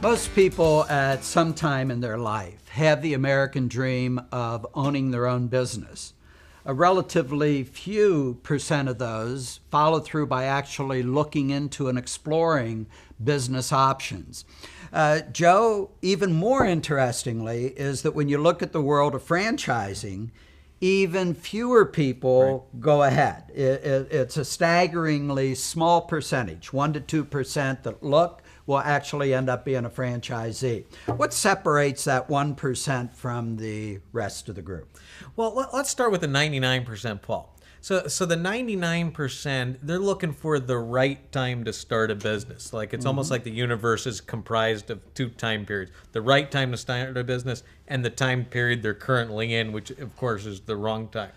Most people at some time in their life have the American dream of owning their own business. A relatively few percent of those follow through by actually looking into and exploring business options. Joe, even more interestingly, is that when you look at the world of franchising, even fewer people go ahead. It's a staggeringly small percentage, 1 to 2% that will actually end up being a franchisee. What separates that 1% from the rest of the group? Well, let's start with the 99%, Paul. So the 99%, they're looking for the right time to start a business. Like it's almost like the universe is comprised of 2 time periods. The right time to start a business and the time period they're currently in, which of course is the wrong time.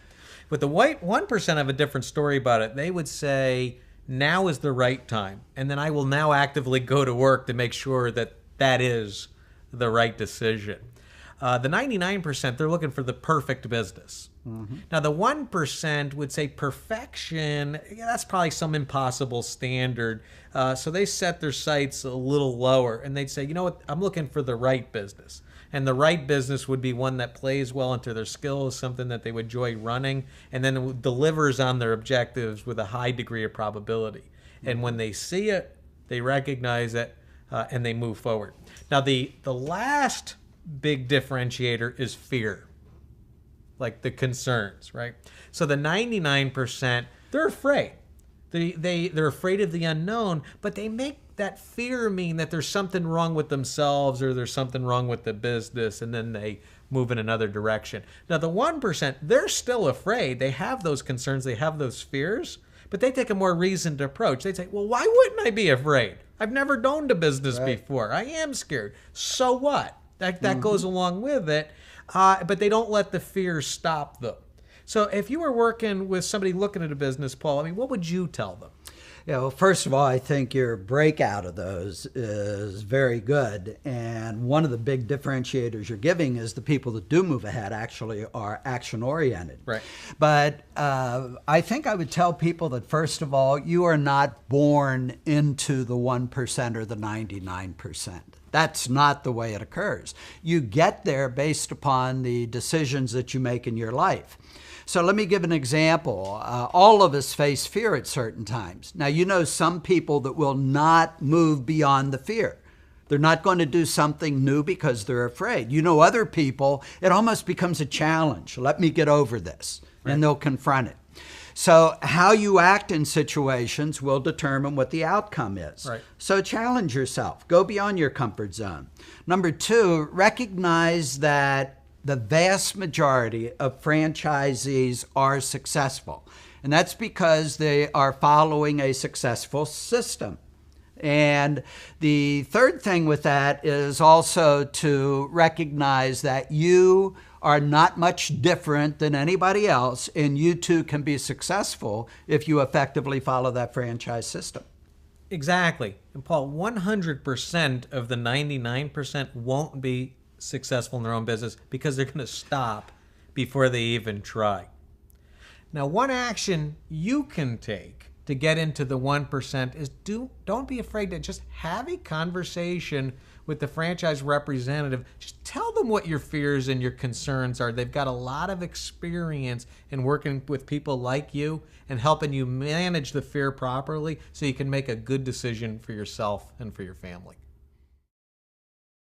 But the white 1% have a different story about it. They would say, now is the right time. And then I will now actively go to work to make sure that that is the right decision. The 99%, they're looking for the perfect business. Now, the 1% would say perfection, that's probably some impossible standard. So they set their sights a little lower and they'd say, you know what, I'm looking for the right business. And the right business would be one that plays well into their skills, something that they would enjoy running, and then delivers on their objectives with a high degree of probability. And when they see it, they recognize it, and they move forward. Now, the last big differentiator is fear, like the concerns, right? So the 99%, they're afraid. They're afraid of the unknown, but they make that fear mean that there's something wrong with themselves or there's something wrong with the business, and then they move in another direction. Now, the 1%, they're still afraid. They have those concerns. They have those fears, but they take a more reasoned approach. They say, well, why wouldn't I be afraid? I've never owned a business before. I am scared. So what? That goes along with it, but they don't let the fear stop them. So if you were working with somebody looking at a business, Paul, I mean, what would you tell them? Yeah, well, first of all, I think your breakout of those is very good. And one of the big differentiators you're giving is the people that do move ahead actually are action-oriented. Right. But I think I would tell people that, first of all, you are not born into the 1% or the 99%. That's not the way it occurs. You get there based upon the decisions that you make in your life. So let me give an example. All of us face fear at certain times. Now, you know some people that will not move beyond the fear. They're not going to do something new because they're afraid. You know other people, it almost becomes a challenge. Let me get over this. Right. And they'll confront it. So how you act in situations will determine what the outcome is. Right. So challenge yourself. Go beyond your comfort zone. Number 2, recognize that the vast majority of franchisees are successful. And that's because they are following a successful system. And the third thing with that is also to recognize that you are not much different than anybody else, and you too can be successful if you effectively follow that franchise system. Exactly. And Paul, 100% of the 99% won't be successful in their own business because they're going to stop before they even try. Now, one action you can take to get into the 1% is don't be afraid to just have a conversation with the franchise representative. Just tell them what your fears and your concerns are. They've got a lot of experience in working with people like you and helping you manage the fear properly so you can make a good decision for yourself and for your family.